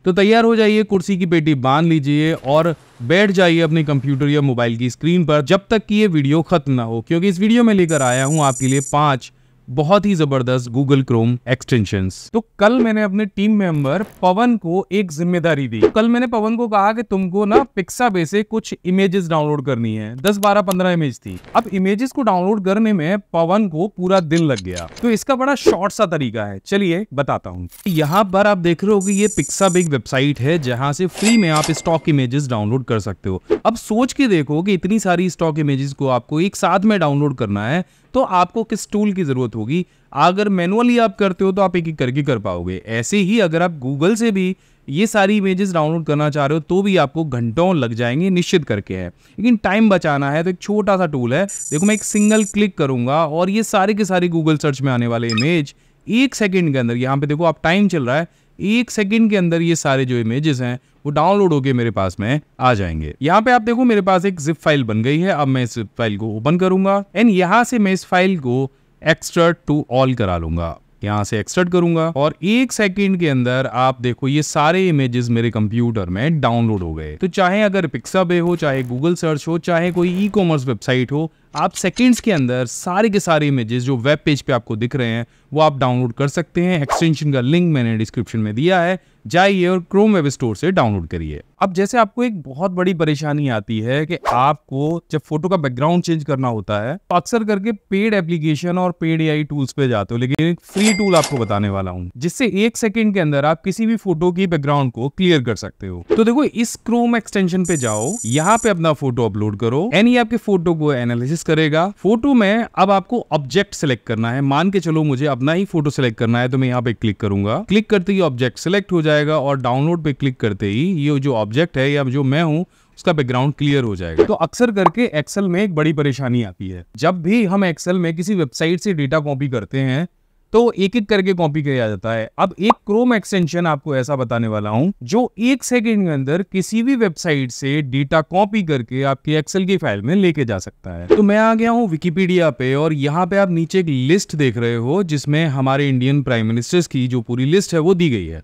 तो तैयार हो जाइए, कुर्सी की पेटी बांध लीजिए और बैठ जाइए अपने कंप्यूटर या मोबाइल की स्क्रीन पर जब तक कि ये वीडियो खत्म ना हो, क्योंकि इस वीडियो में लेकर आया हूं आपके लिए 5 बहुत ही जबरदस्त गूगल क्रोम एक्सटेंशंस। तो कल मैंने अपने टीम मेंबर पवन को एक जिम्मेदारी दी। कल मैंने पवन को कहा कि तुमको ना पिक्साबे से कुछ इमेजेस डाउनलोड करनी है। 10, 12, 15 इमेज थी। अब इमेजेस को डाउनलोड करने में पवन को पूरा दिन लग गया। तो इसका बड़ा शॉर्ट सा तरीका है, चलिए बताता हूँ। यहाँ पर आप देख रहे हो कि ये पिक्साबे एक वेबसाइट है जहां से फ्री में आप स्टॉक इमेजेस डाउनलोड कर सकते हो। अब सोच के देखो कि इतनी सारी स्टॉक इमेजेस को आपको एक साथ में डाउनलोड करना है तो आपको किस टूल की जरूरत होगी। अगर मैनुअली आप करते हो तो आप एक एक करके कर पाओगे। ऐसे ही अगर आप गूगल से भी ये सारी इमेजेस डाउनलोड करना चाह रहे हो तो भी आपको घंटों लग जाएंगे, निश्चित करके है। लेकिन टाइम बचाना है तो एक छोटा सा टूल है। देखो मैं एक सिंगल क्लिक करूंगा और ये सारे के सारे गूगल सर्च में आने वाले इमेज 1 सेकंड के अंदर, यहाँ पे देखो आप टाइम चल रहा है, 1 सेकंड के अंदर ये सारे जो इमेजेस हैं वो डाउनलोड होके मेरे पास में आ जाएंगे। यहाँ पे आप देखो मेरे पास एक जिप फाइल बन गई है। अब मैं इस फाइल को ओपन करूंगा एंड यहाँ से मैं इस फाइल को एक्सट्रैक्ट टू ऑल करा लूंगा। यहाँ से एक्सट्रैक्ट करूंगा और 1 सेकंड के अंदर आप देखो ये सारे इमेजेस मेरे कंप्यूटर में डाउनलोड हो गए। तो चाहे अगर पिक्साबे हो, चाहे गूगल सर्च हो, चाहे कोई ई कॉमर्स वेबसाइट हो, आप सेकंड्स के अंदर सारे के सारे इमेजेस जो वेब पेज पे आपको दिख रहे हैं वो आप डाउनलोड कर सकते हैं। एक्सटेंशन का लिंक मैंने डिस्क्रिप्शन में दिया है, जाइए और क्रोम वेब स्टोर से डाउनलोड करिए। अब जैसे आपको एक बहुत बड़ी परेशानी आती है कि आपको जब फोटो का बैकग्राउंड चेंज करना होता है तो अक्सर करके पेड एप्लीकेशन और पेड एआई टूल्स पे जाते हो, लेकिन एक फ्री टूल आपको बताने वाला हूं जिससे 1 सेकंड के अंदर आप किसी भी फोटो की बैकग्राउंड को क्लियर कर सकते हो। तो देखो इस क्रोम एक्सटेंशन पे जाओ, यहाँ पे अपना फोटो अपलोड करो एंड ये आपके फोटो को एनालिसिस करेगा। फोटो में अब आपको ऑब्जेक्ट सिलेक्ट करना है। मान के चलो मुझे अपना ही फोटो सिलेक्ट करना है तो मैं यहाँ पे क्लिक करूंगा। क्लिक करते ही ऑब्जेक्ट सिलेक्ट हो जाएगा और डाउनलोड पे क्लिक करते ही ये जो ऑब्जेक्ट है या जो मैं हूं उसका बैकग्राउंड क्लियर हो जाएगा। तो अक्सर करके एक्सेल में एक बड़ी परेशानी आती है। जब भी हम एक्सेल में किसी वेबसाइट से डेटा कॉपी करते हैं तो एक एक करके कॉपी किया जाता है। अब एक क्रोम एक्सटेंशन आपको ऐसा बताने वाला हूं जो 1 सेकंड के अंदर किसी भी वेबसाइट से डेटा कॉपी करके आपकी एक्सेल की फाइल में लेके जा सकता है। तो मैं आ गया हूं विकिपीडिया पे और यहाँ पे आप नीचे एक लिस्ट देख रहे हो जिसमें हमारे इंडियन प्राइम मिनिस्टर्स की जो पूरी लिस्ट है वो दी गई है।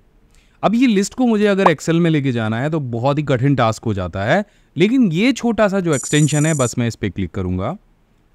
अब ये लिस्ट को मुझे अगर एक्सेल में लेके जाना है तो बहुत ही कठिन टास्क हो जाता है, लेकिन ये छोटा सा जो एक्सटेंशन है बस मैं इस पे क्लिक करूंगा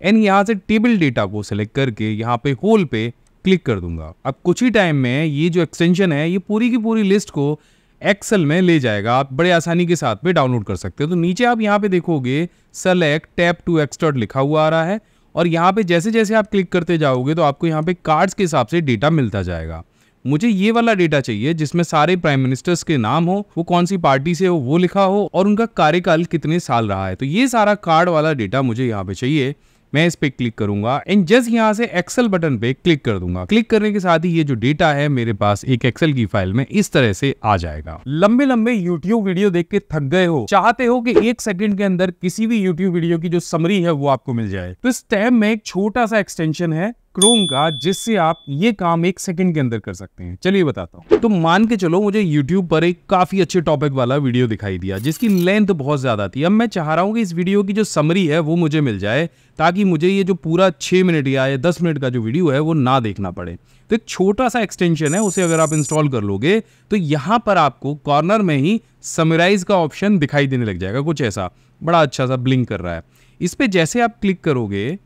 एंड यहाँ से टेबल डेटा को सिलेक्ट करके यहाँ पे होल पे क्लिक कर दूंगा। अब कुछ ही टाइम में ये जो एक्सटेंशन है ये पूरी की पूरी लिस्ट को एक्सेल में ले जाएगा। आप बड़े आसानी के साथ में डाउनलोड कर सकते हो। तो नीचे आप यहाँ पे देखोगे सेलेक्ट टैप टू एक्सट्रैक्ट लिखा हुआ आ रहा है और यहाँ पे जैसे जैसे आप क्लिक करते जाओगे तो आपको यहाँ पे कार्ड्स के हिसाब से डेटा मिलता जाएगा। मुझे ये वाला डेटा चाहिए जिसमें सारे प्राइम मिनिस्टर्स के नाम हो, वो कौन सी पार्टी से हो वो लिखा हो और उनका कार्यकाल कितने साल रहा है। तो ये सारा कार्ड वाला डेटा मुझे यहाँ पे चाहिए। मैं इस पे क्लिक करूंगा एंड जस्ट यहाँ से एक्सेल बटन पे क्लिक कर दूंगा। क्लिक करने के साथ ही ये जो डेटा है मेरे पास एक एक्सेल की फाइल में इस तरह से आ जाएगा। लंबे लंबे यूट्यूब वीडियो देख के थक गए हो, चाहते हो कि 1 सेकंड के अंदर किसी भी यूट्यूब वीडियो की जो समरी है वो आपको मिल जाए, तो इस टैब में एक छोटा सा एक्सटेंशन है क्रोम का जिससे आप ये काम 1 सेकंड के अंदर कर सकते हैं। चलिए बताता हूँ। तो मान के चलो मुझे YouTube पर एक काफी अच्छे टॉपिक वाला वीडियो दिखाई दिया जिसकी लेंथ बहुत ज्यादा थी। अब मैं चाह रहा हूँ कि इस वीडियो की जो समरी है वो मुझे मिल जाए ताकि मुझे ये जो पूरा 6 मिनट या 10 मिनट का जो वीडियो है वो ना देखना पड़े। तो एक छोटा सा एक्सटेंशन है, उसे अगर आप इंस्टॉल कर लोगे तो यहाँ पर आपको कॉर्नर में ही समराइज का ऑप्शन दिखाई देने लग जाएगा। कुछ ऐसा बड़ा अच्छा सा ब्लिंक कर रहा है। इस पे जैसे आप क्लिक करोगे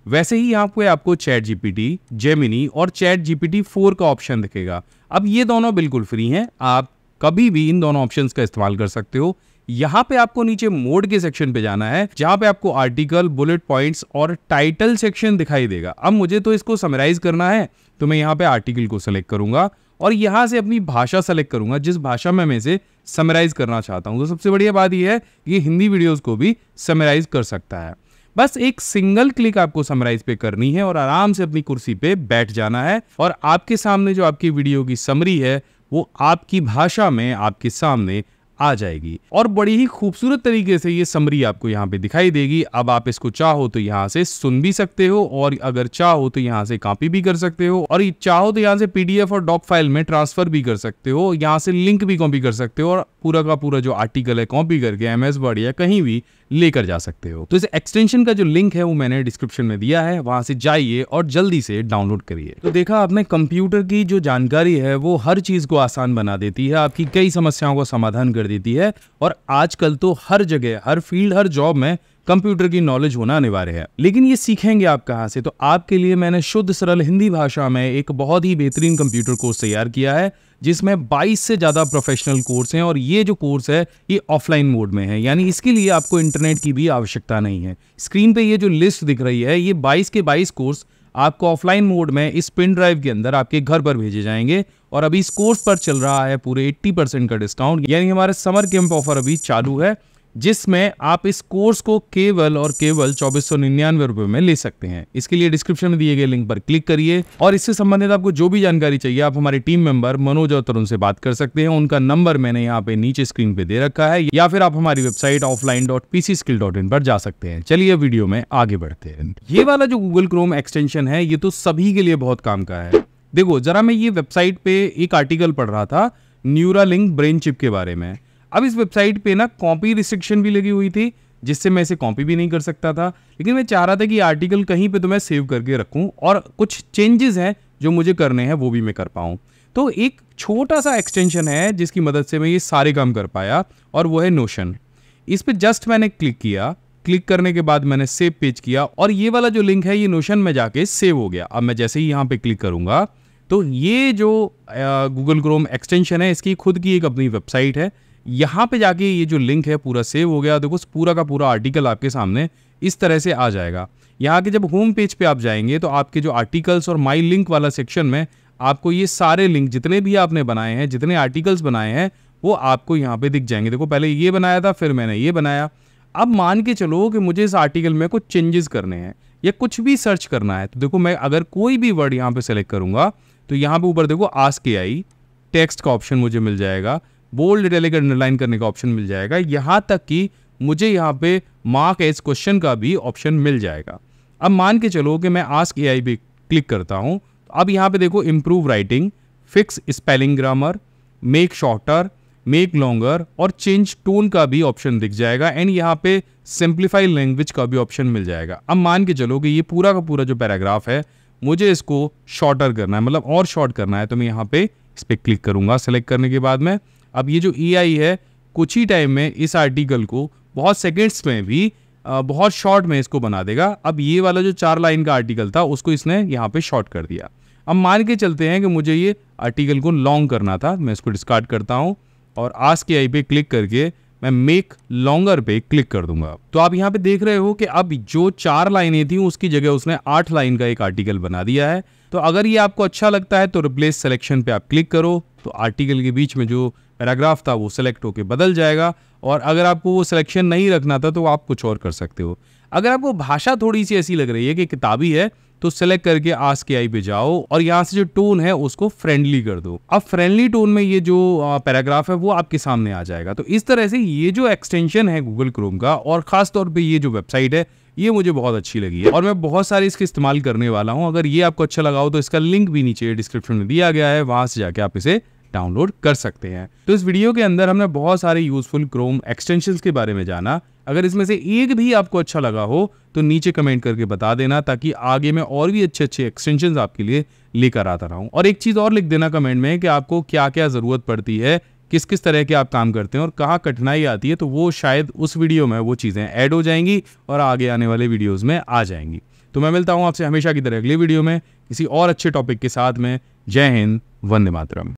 वैसे ही यहाँ पे आपको चैट जीपीटी, जेमिनी और चैट जीपीटी 4 का ऑप्शन दिखेगा। अब ये दोनों बिल्कुल फ्री हैं, आप कभी भी इन दोनों ऑप्शंस का इस्तेमाल कर सकते हो। यहाँ पे आपको नीचे मोड के सेक्शन पे जाना है जहाँ पे आपको आर्टिकल, बुलेट पॉइंट्स और टाइटल सेक्शन दिखाई देगा। अब मुझे तो इसको समराइज करना है तो मैं यहाँ पे आर्टिकल को सिलेक्ट करूंगा और यहाँ से अपनी भाषा सेलेक्ट करूंगा जिस भाषा में मैं इसे समराइज करना चाहता हूँ। तो सबसे बढ़िया बात यह है कि हिंदी वीडियोज को भी समराइज कर सकता है। बस एक सिंगल क्लिक आपको समराइज पे करनी है और आराम से अपनी कुर्सी पे बैठ जाना है और आपके सामने जो आपकी वीडियो की समरी है वो आपकी भाषा में आपके सामने आ जाएगी और बड़ी ही खूबसूरत तरीके से ये समरी आपको यहाँ पे दिखाई देगी। अब आप इसको चाहो तो यहाँ से सुन भी सकते हो और अगर चाहो तो यहाँ से कॉपी भी कर सकते हो और चाहो तो यहाँ से पीडीएफ और डॉक फाइल में ट्रांसफर भी कर सकते हो। यहाँ से लिंक भी कॉपी कर सकते हो और पूरा का पूरा जो आर्टिकल है कॉपी करके एमएस वर्ड या कहीं भी लेकर जा सकते हो। तो इस एक्सटेंशन का जो लिंक है वो मैंने डिस्क्रिप्शन में दिया है, वहां से जाइए और जल्दी से डाउनलोड करिए। तो देखा आपने, कंप्यूटर की जो जानकारी है वो हर चीज को आसान बना देती है, आपकी कई समस्याओं का समाधान कर देती है और आजकल तो हर जगह, हर फील्ड, हर जॉब में कंप्यूटर की नॉलेज होना अनिवार्य है। लेकिन ये सीखेंगे आप कहां से? तो आपके लिए मैंने शुद्ध सरल हिंदी भाषा में एक बहुत ही बेहतरीन कंप्यूटर कोर्स तैयार किया है जिसमें 22 से ज्यादा प्रोफेशनल कोर्स हैं और ये जो कोर्स है ये ऑफलाइन मोड में है, यानी इसके लिए आपको इंटरनेट की भी आवश्यकता नहीं है। स्क्रीन पे ये जो लिस्ट दिख रही है ये 22 के 22 कोर्स आपको ऑफलाइन मोड में इस पिन ड्राइव के अंदर आपके घर पर भेजे जाएंगे और अभी इस कोर्स पर चल रहा है पूरे 80% का डिस्काउंट, यानी हमारे समर कैंप ऑफर अभी चालू है जिसमें आप इस कोर्स को केवल और केवल 2499 रुपए में ले सकते हैं। इसके लिए डिस्क्रिप्शन में दिए गए लिंक पर क्लिक करिए और इससे संबंधित आपको जो भी जानकारी चाहिए आप हमारे टीम मेंबर मनोज और तरुण से बात कर सकते हैं। उनका नंबर मैंने यहाँ पे नीचे स्क्रीन पे दे रखा है या फिर आप हमारी वेबसाइट offline.pcskill.in पर जा सकते हैं। चलिए वीडियो में आगे बढ़ते हैं। ये वाला जो गूगल क्रोम एक्सटेंशन है ये तो सभी के लिए बहुत काम का है। देखो जरा, मैं ये वेबसाइट पे एक आर्टिकल पढ़ रहा था न्यूरालिंक ब्रेन चिप के बारे में। अब इस वेबसाइट पे ना कॉपी रिस्ट्रिक्शन भी लगी हुई थी जिससे मैं इसे कॉपी भी नहीं कर सकता था, लेकिन मैं चाह रहा था कि आर्टिकल कहीं पे तो मैं सेव करके रखूं और कुछ चेंजेस हैं जो मुझे करने हैं वो भी मैं कर पाऊं। तो एक छोटा सा एक्सटेंशन है जिसकी मदद से मैं ये सारे काम कर पाया और वो है नोशन। इस पे जस्ट मैंने क्लिक किया, क्लिक करने के बाद मैंने सेव पेज किया और ये वाला जो लिंक है ये नोशन में जाके सेव हो गया। अब मैं जैसे ही यहाँ पे क्लिक करूंगा तो ये जो गूगल क्रोम एक्सटेंशन है इसकी खुद की एक अपनी वेबसाइट है, यहाँ पे जाके ये जो लिंक है पूरा सेव हो गया। देखो पूरा का पूरा आर्टिकल आपके सामने इस तरह से आ जाएगा। यहाँ के जब होम पेज पे आप जाएंगे तो आपके जो आर्टिकल्स और माई लिंक वाला सेक्शन में आपको ये सारे लिंक जितने भी आपने बनाए हैं, जितने आर्टिकल्स बनाए हैं वो आपको यहाँ पे दिख जाएंगे। देखो पहले ये बनाया था, फिर मैंने ये बनाया। अब मान के चलो कि मुझे इस आर्टिकल में कुछ चेंजेस करने हैं या कुछ भी सर्च करना है, तो देखो मैं अगर कोई भी वर्ड यहाँ पे सेलेक्ट करूंगा तो यहाँ पे ऊपर देखो आस्क एआई, टेक्स्ट का ऑप्शन मुझे मिल जाएगा, बोल्ड इटैलिक अंडरलाइन करने का ऑप्शन मिल जाएगा, यहाँ तक कि मुझे यहाँ पे मार्क एज क्वेश्चन का भी ऑप्शन मिल जाएगा। अब मान के चलो कि मैं आस्क एआई पे क्लिक करता हूँ, अब यहाँ पे देखो improve writing, fix spelling grammar, make shorter, make longer और चेंज टोन का भी ऑप्शन दिख जाएगा एंड यहाँ पे सिंप्लीफाई लैंग्वेज का भी ऑप्शन मिल जाएगा। अब मान के चलो कि ये पूरा का पूरा जो पैराग्राफ है मुझे इसको शॉर्टर करना है, मतलब और शॉर्ट करना है, तो मैं यहाँ पे इस पर क्लिक करूंगा। सेलेक्ट करने के बाद में अब ये जो एआई है कुछ ही टाइम में इस आर्टिकल को बहुत सेकेंड्स में भी बहुत शॉर्ट में इसको बना देगा। अब ये वाला जो 4 लाइन का आर्टिकल था उसको इसने यहाँ पे शॉर्ट कर दिया। अब मान के चलते हैं कि मुझे ये आर्टिकल को लॉन्ग करना था, मैं इसको डिस्कार्ड करता हूँ और आस्क एआई पे क्लिक करके मैं मेक लॉन्गर पे क्लिक कर दूंगा। तो आप यहाँ पे देख रहे हो कि अब जो 4 लाइनें थी उसकी जगह उसने 8 लाइन का एक आर्टिकल बना दिया है। तो अगर ये आपको अच्छा लगता है तो रिप्लेस सिलेक्शन पे आप क्लिक करो तो आर्टिकल के बीच में जो पैराग्राफ था वो सिलेक्ट होकर बदल जाएगा और अगर आपको वो सिलेक्शन नहीं रखना था तो आप कुछ और कर सकते हो। अगर आपको भाषा थोड़ी सी ऐसी लग रही है कि किताबी है तो सेलेक्ट करके आस्क एआई पे जाओ और यहाँ से जो टोन है उसको फ्रेंडली कर दो। अब फ्रेंडली टोन में ये जो पैराग्राफ है वो आपके सामने आ जाएगा। तो इस तरह से ये जो एक्सटेंशन है गूगल क्रोम का और खास तौर पे ये जो वेबसाइट है ये मुझे बहुत अच्छी लगी है और मैं बहुत सारे इसके इस्तेमाल करने वाला हूँ। अगर ये आपको अच्छा लगा हो तो इसका लिंक भी नीचे डिस्क्रिप्शन में दिया गया है, वहां से जाके आप इसे डाउनलोड कर सकते हैं। तो इस वीडियो के अंदर हमने बहुत सारे यूजफुल क्रोम एक्सटेंशंस के बारे में जाना। अगर इसमें से एक भी आपको अच्छा लगा हो तो नीचे कमेंट करके बता देना ताकि आगे मैं और भी अच्छे अच्छे एक्सटेंशंस आपके लिए लेकर आता रहूं। और एक चीज और लिख देना कमेंट में कि आपको क्या क्या जरूरत पड़ती है, किस किस तरह के आप काम करते हैं और कहाँ कठिनाई आती है, तो वो शायद उस वीडियो में वो चीजें ऐड हो जाएंगी और आगे आने वाले वीडियोज में आ जाएंगी। तो मैं मिलता हूँ आपसे हमेशा की तरह अगले वीडियो में किसी और अच्छे टॉपिक के साथ में। जय हिंद, वंदे मातरम।